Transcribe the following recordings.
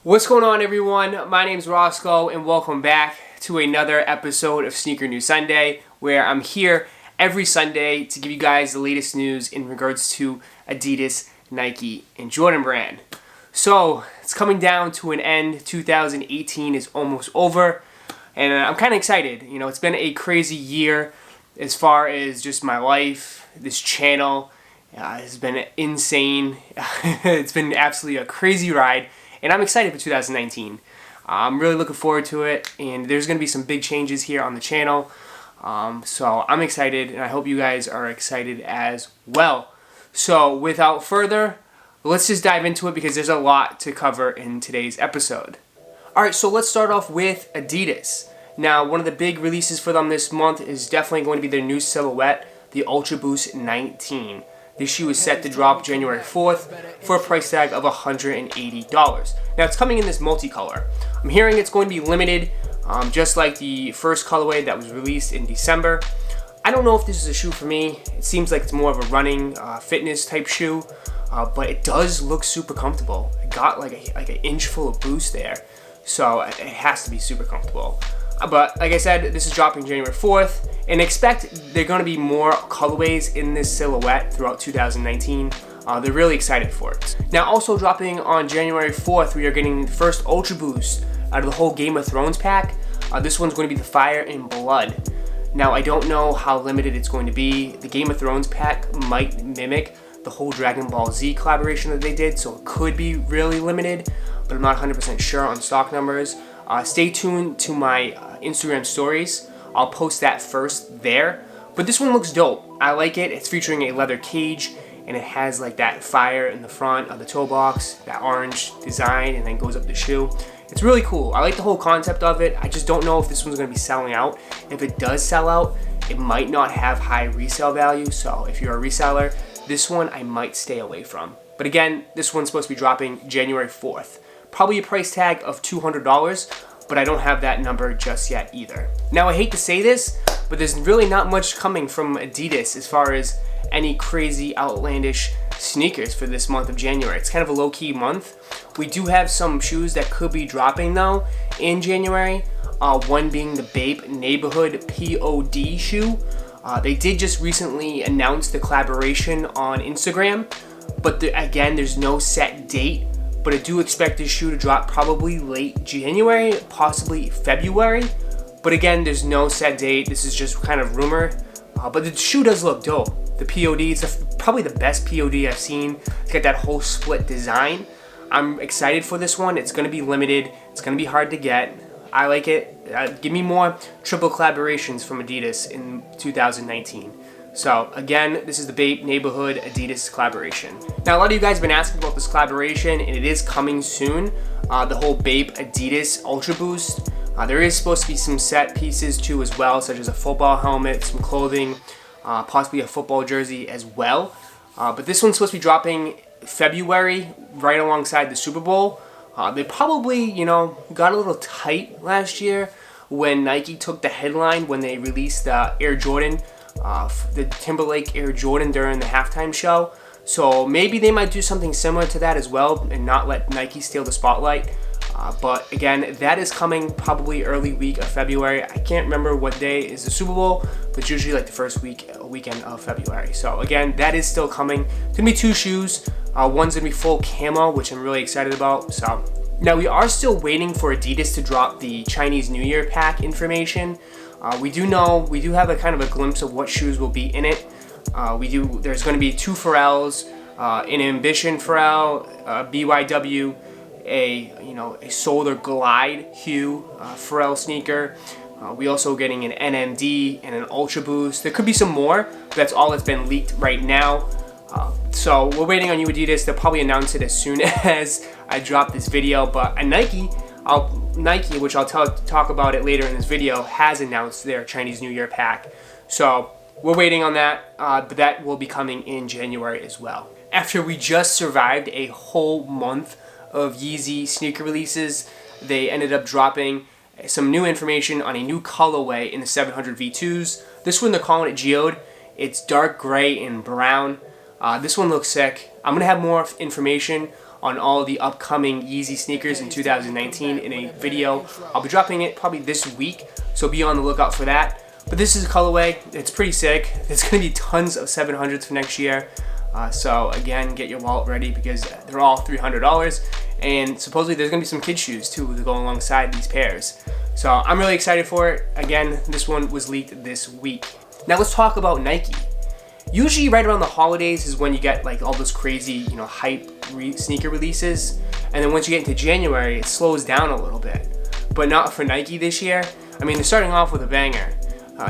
What's going on, everyone? My name's Roscoe and welcome back to another episode of Sneaker News Sunday, where I'm here every Sunday to give you guys the latest news in regards to Adidas, Nike, and Jordan brand. So it's coming down to an end. 2018 is almost over and I'm kind of excited. You know, it's been a crazy year as far as just my life, this channel. It's been insane. It's been absolutely a crazy ride. And I'm excited for 2019. I'm really looking forward to it, and there's going to be some big changes here on the channel. So I'm excited, and I hope you guys are excited as well. So without further, let's just dive into it because there's a lot to cover in today's episode. Alright, so let's start off with Adidas. Now, one of the big releases for them this month is definitely going to be their new silhouette, the Ultra Boost 19. This shoe is set to drop January 4th for a price tag of $180. Now, it's coming in this multicolor. I'm hearing it's going to be limited, just like the first colorway that was released in December. I don't know if this is a shoe for me. It seems like it's more of a running fitness type shoe, but it does look super comfortable. It got like an inch full of boost there, so it has to be super comfortable. But like I said, this is dropping January 4th, and expect there are going to be more colorways in this silhouette throughout 2019. They're really excited for it. Now, also dropping on January 4th, we are getting the first Ultra Boost out of the whole Game of Thrones pack. This one's going to be the Fire and Blood. Now, I don't know how limited it's going to be. The Game of Thrones pack might mimic the whole Dragon Ball Z collaboration that they did, so it could be really limited, but I'm not 100% sure on stock numbers. Stay tuned to my Instagram stories. I'll post that first there. But this one looks dope. I like it. It's featuring a leather cage, and it has like that fire in the front of the toe box, that orange design, and then goes up the shoe. It's really cool. I like the whole concept of it. I just don't know if this one's going to be selling out. If it does sell out, it might not have high resale value. So if you're a reseller, this one I might stay away from. But again, this one's supposed to be dropping January 4th. Probably a price tag of $200, but I don't have that number just yet either. Now, I hate to say this, but there's really not much coming from Adidas as far as any crazy outlandish sneakers for this month of January. It's kind of a low-key month. We do have some shoes that could be dropping though in January. One being the Bape Neighborhood POD shoe. They did just recently announce the collaboration on Instagram, but again, there's no set date. But I do expect this shoe to drop probably late January, possibly February. But again, there's no set date. This is just kind of rumor. But the shoe does look dope. The POD is probably the best POD I've seen. It's got that whole split design. I'm excited for this one. It's going to be limited. It's going to be hard to get. I like it. Give me more triple collaborations from Adidas in 2019. So again, this is the Bape Neighborhood Adidas collaboration. Now, a lot of you guys have been asking about this collaboration, and it is coming soon. The whole Bape Adidas Ultra Boost. There is supposed to be some set pieces too as well, such as a football helmet, some clothing, possibly a football jersey as well. But this one's supposed to be dropping February, right alongside the Super Bowl. They probably, got a little tight last year when Nike took the headline when they released the Air Jordan, the Timberlake Air Jordan during the halftime show. So maybe they might do something similar to that as well and not let Nike steal the spotlight. But again, that is coming probably early week of February. I can't remember what day is the Super Bowl, but it's usually like the first weekend of February. So again, that is still coming. It's gonna be two shoes. One's gonna be full camo, which I'm really excited about. So now we are still waiting for Adidas to drop the Chinese New Year pack information. We do have a kind of a glimpse of what shoes will be in it. There's going to be two Pharrells, an Ambition Pharrell, BYW, a Solar Glide Hue Pharrell sneaker. We also getting an NMD and an Ultra Boost. There could be some more, but that's all that's been leaked right now. So we're waiting on you, Adidas. They'll probably announce it as soon as I drop this video. But at Nike, which I'll talk about it later in this video, has announced their Chinese New Year pack. So we're waiting on that, but that will be coming in January as well. After we just survived a whole month of Yeezy sneaker releases, they ended up dropping some new information on a new colorway in the 700 V2s. This one they're calling it Geode. It's dark gray and brown. This one looks sick. I'm going to have more information on all the upcoming Yeezy sneakers in 2019 in a video. I'll be dropping it probably this week, so be on the lookout for that. But this is a colorway. It's pretty sick. There's going to be tons of 700s for next year. So again, get your wallet ready because they're all $300. And supposedly there's going to be some kids' shoes too that go alongside these pairs. So I'm really excited for it. Again, this one was leaked this week. Now let's talk about Nike. Usually right around the holidays is when you get like all those crazy, hype sneaker releases. And then once you get into January, it slows down a little bit. But not for Nike this year. I mean, they're starting off with a banger.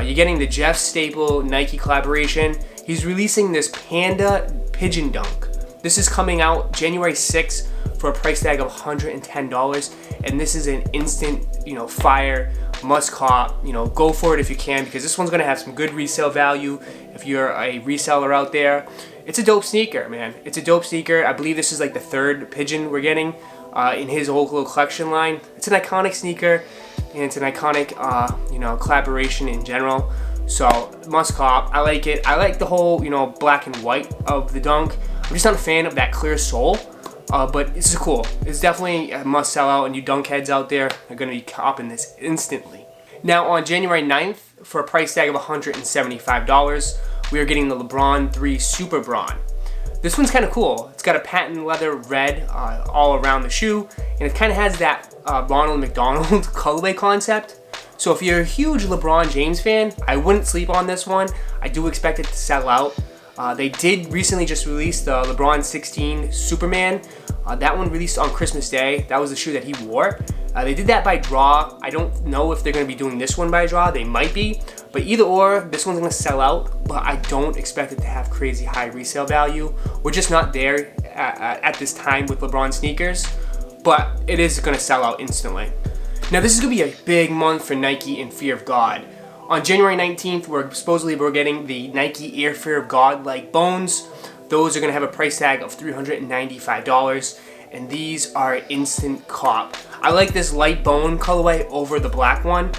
You're getting the Jeff Staple Nike collaboration. He's releasing this Panda Pigeon Dunk. This is coming out January 6th for a price tag of $110. And this is an instant, fire, must cop. Go for it if you can, because this one's gonna have some good resale value if you're a reseller out there. It's a dope sneaker, man. It's a dope sneaker. I believe this is like the third pigeon we're getting in his whole little collection line. It's an iconic sneaker, and it's an iconic, collaboration in general. So must cop. I like it. I like the whole, black and white of the dunk. I'm just not a fan of that clear sole, but this is cool. It's definitely a must sell out, and you dunk heads out there are gonna be copping this instantly. Now on January 9th, for a price tag of $175, we are getting the LeBron 3 Super Braun. This one's kind of cool. It's got a patent leather red all around the shoe, and it kind of has that Ronald McDonald colorway concept. So if you're a huge LeBron James fan, I wouldn't sleep on this one. I do expect it to sell out. They did recently just release the LeBron 16 Superman. That one released on Christmas Day. That was the shoe that he wore. They did that by draw. I don't know if they're going to be doing this one by draw. They might be. But either or, this one's going to sell out. But I don't expect it to have crazy high resale value. We're just not there at this time with LeBron sneakers. But it is going to sell out instantly. Now this is going to be a big month for Nike and Fear of God. On January 19th, we're getting the Nike Air Fear of God like bones. Those are going to have a price tag of $395. And these are instant cop. I like this light bone colorway over the black one.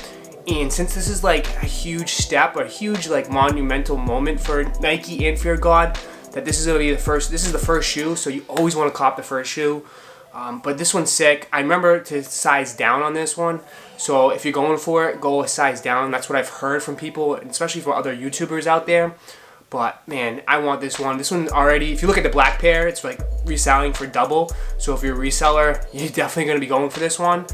And since this is like a huge step, a huge like monumental moment for Nike and Fear of God, that this is going to be this is the first shoe, so you always want to cop the first shoe. But this one's sick. I remember to size down on this one. So if you're going for it, go a size down. That's what I've heard from people, especially from other YouTubers out there. But man, I want this one. This one already, if you look at the black pair, it's like reselling for double. So if you're a reseller, you're definitely going to be going for this one.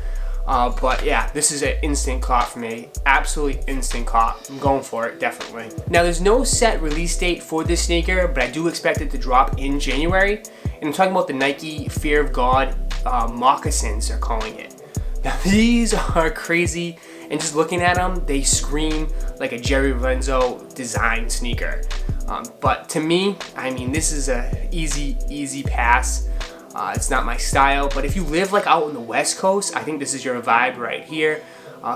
But yeah, this is an instant cop for me. Absolutely instant cop. I'm going for it, definitely. Now there's no set release date for this sneaker, but I do expect it to drop in January. And I'm talking about the Nike Fear of God moccasins, they're calling it. Now these are crazy, and just looking at them, they scream like a Jerry Lorenzo design sneaker. But to me, I mean, this is a easy pass. It's not my style, but if you live like out on the West Coast, I think this is your vibe right here.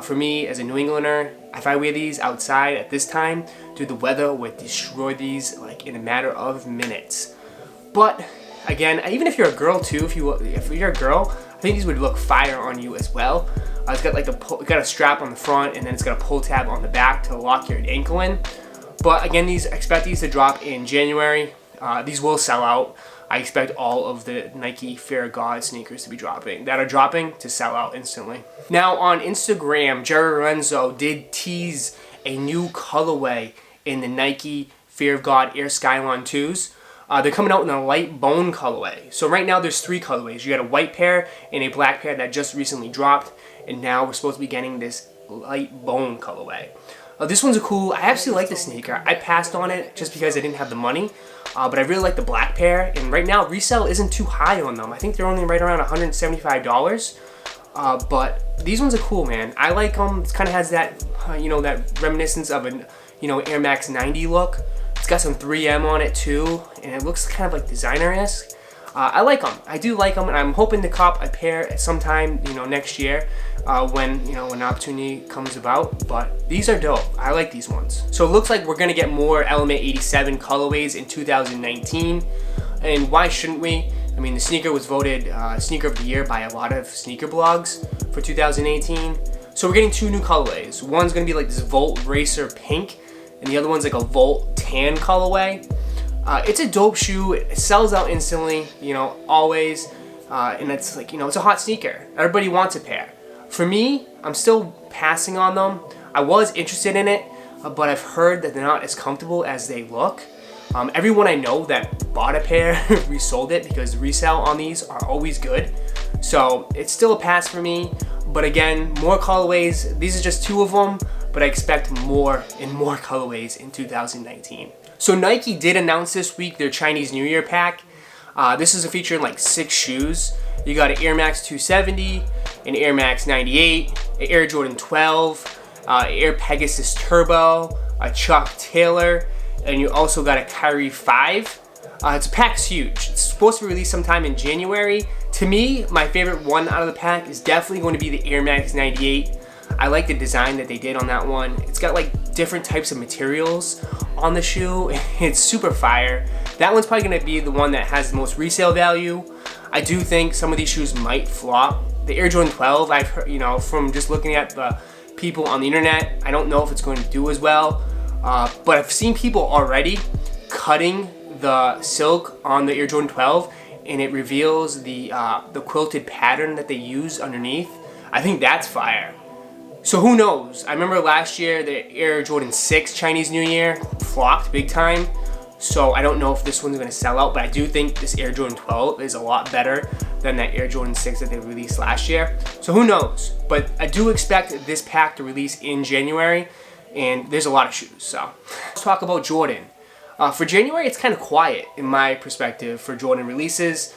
For me, as a New Englander, if I wear these outside at this time, dude, the weather would destroy these like in a matter of minutes. But again, even if you're a girl too, if you're a girl, I think these would look fire on you as well. It's got like it's got a strap on the front, and then it's got a pull tab on the back to lock your ankle in. But again, expect these to drop in January. These will sell out. I expect all of the Nike Fear of God sneakers to be dropping to sell out instantly. Now on Instagram, Jerry Lorenzo did tease a new colorway in the Nike Fear of God Air Skylon 2s. They're coming out in a light bone colorway. So right now there's 3 colorways. You got a white pair and a black pair that just recently dropped, and now we're supposed to be getting this light bone colorway. This one's cool. I absolutely like the sneaker. I passed on it just because I didn't have the money, but I really like the black pair, and right now resale isn't too high on them. I think they're only right around $175. But these ones are cool, man. I like them. It kind of has that, that reminiscence of an, Air Max 90 look. It's got some 3M on it too, and it looks kind of like designer-esque. I like them. I do like them, and I'm hoping to cop a pair sometime, next year when an opportunity comes about. But these are dope. I like these ones. So it looks like we're gonna get more Element 87 colorways in 2019, and why shouldn't we? I mean, the sneaker was voted Sneaker of the Year by a lot of sneaker blogs for 2018. So we're getting 2 new colorways. One's gonna be like this Volt Racer Pink, and the other one's like a Volt Tan colorway. It's a dope shoe. It sells out instantly, always. and it's like, it's a hot sneaker. Everybody wants a pair. For me, I'm still passing on them. I was interested in it, but I've heard that they're not as comfortable as they look. Everyone I know that bought a pair resold it because the resale on these are always good. So it's still a pass for me. But again, more colorways. These are just 2 of them, but I expect more and more colorways in 2019. So Nike did announce this week their Chinese New Year pack. This is featuring like 6 shoes. You got an Air Max 270, an Air Max 98, an Air Jordan 12, Air Pegasus Turbo, a Chuck Taylor, and you also got a Kyrie 5. It's pack's huge. It's supposed to be released sometime in January. To me, my favorite one out of the pack is definitely going to be the Air Max 98. I like the design that they did on that one. It's got like different types of materials on the shoe. It's super fire. That one's probably going to be the one that has the most resale value. I do think some of these shoes might flop. The Air Jordan 12, I've heard, from just looking at the people on the internet, I don't know if it's going to do as well. But I've seen people already cutting the silk on the Air Jordan 12, and it reveals the quilted pattern that they use underneath. I think that's fire. So who knows? I remember last year the Air Jordan 6 Chinese New Year flopped big time. So I don't know if this one's going to sell out, but I do think this Air Jordan 12 is a lot better than that Air Jordan 6 that they released last year. So who knows? But I do expect this pack to release in January, and there's a lot of shoes. So let's talk about Jordan. For January, it's kind of quiet in my perspective for Jordan releases.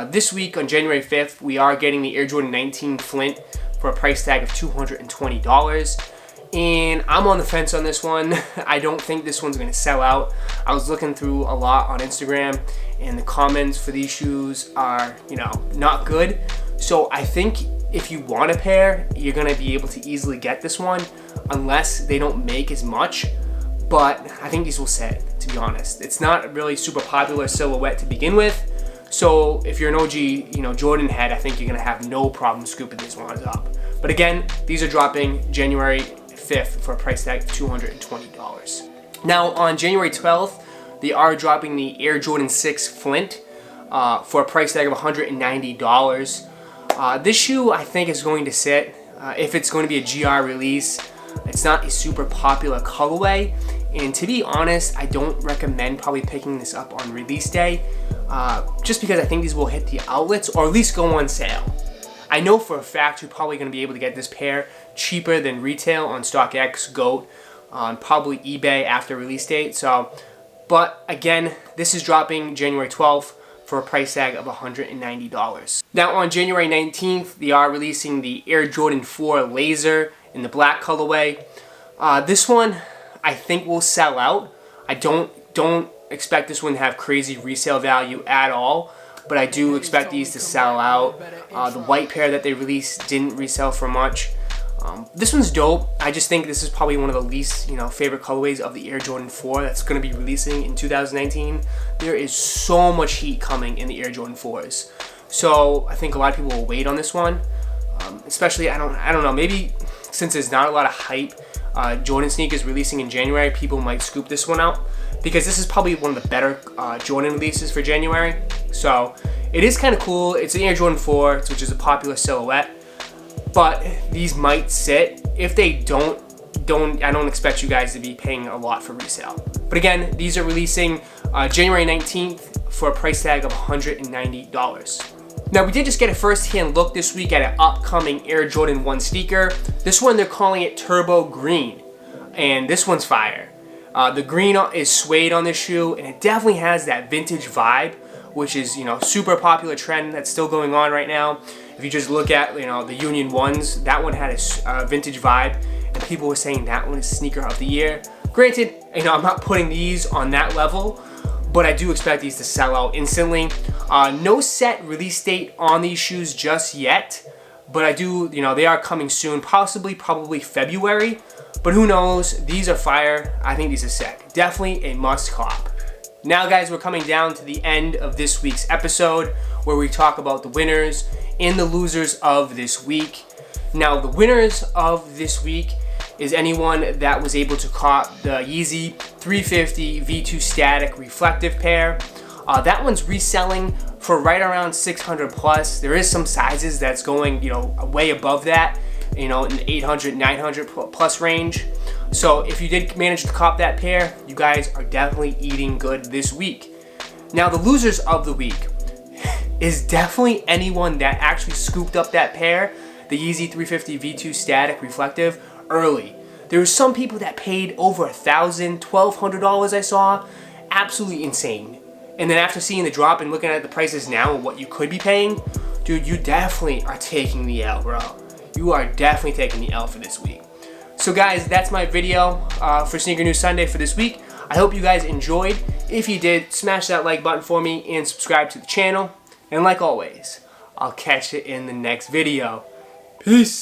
This week on January 5th, we are getting the Air Jordan 19 Flint for a price tag of $220. And I'm on the fence on this one. I don't think this one's going to sell out. I was looking through a lot on Instagram, and the comments for these shoes are, not good. So I think if you want a pair, you're going to be able to easily get this one unless they don't make as much. But I think these will set, to be honest. It's not a really super popular silhouette to begin with. So if you're an OG, Jordan head, I think you're going to have no problem scooping these ones up. But again, these are dropping January 5th for a price tag of $220. Now on January 12th, they are dropping the Air Jordan 6 Flint for a price tag of $190. This shoe I think is going to sit. If it's going to be a GR release, it's not a super popular colorway, and to be honest, I don't recommend probably picking this up on release day, just because I think these will hit the outlets or at least go on sale. I know for a fact you're probably going to be able to get this pair cheaper than retail on StockX, GOAT, on probably eBay after release date. But again, this is dropping January 12th for a price tag of $190. Now on January 19th, they are releasing the Air Jordan 4 Laser in the black colorway. This one I think will sell out. I don't expect this one to have crazy resale value at all, but I do expect these to sell out. The white pair that they released didn't resell for much. This one's dope. I just think this is probably one of the least, favorite colorways of the Air Jordan 4 that's going to be releasing in 2019. There is so much heat coming in the Air Jordan 4s. So I think a lot of people will wait on this one. Especially, I don't know, maybe since there's not a lot of hype, Jordan sneakers releasing in January, people might scoop this one out because this is probably one of the better Jordan releases for January. So it is kind of cool. It's an Air Jordan 4, which is a popular silhouette. But these might sit. If they don't, I don't expect you guys to be paying a lot for resale. But again, these are releasing January 19th for a price tag of $190. Now we did just get a first-hand look this week at an upcoming Air Jordan 1 sneaker. This one they're calling it Turbo Green, and this one's fire. The green is suede on this shoe, and it definitely has that vintage vibe, which is super popular trend that's still going on right now. If you just look at the Union 1s, that one had a vintage vibe, and people were saying that one is sneaker of the year. Granted, I'm not putting these on that level, but I do expect these to sell out instantly. No set release date on these shoes just yet, but I do, they are coming soon, probably February, but who knows? These are fire. I think these are sick. Definitely a must cop. Now guys, we're coming down to the end of this week's episode where we talk about the winners and the losers of this week. Now the winners of this week is anyone that was able to cop the Yeezy 350 V2 Static reflective pair. That one's reselling for right around 600 plus. There is some sizes that's going, way above that, in the 800, 900 plus range. So if you did manage to cop that pair, you guys are definitely eating good this week. Now the losers of the week is definitely anyone that actually scooped up that pair, the Yeezy 350 V2 Static Reflective, early. There were some people that paid over $1,000, $1,200 I saw. Absolutely insane. And then after seeing the drop and looking at the prices now and what you could be paying, dude, you definitely are taking the L, bro. You are definitely taking the L for this week. So guys, that's my video for Sneaker News Sunday for this week. I hope you guys enjoyed. If you did, smash that like button for me and subscribe to the channel. And like always, I'll catch you in the next video. Peace.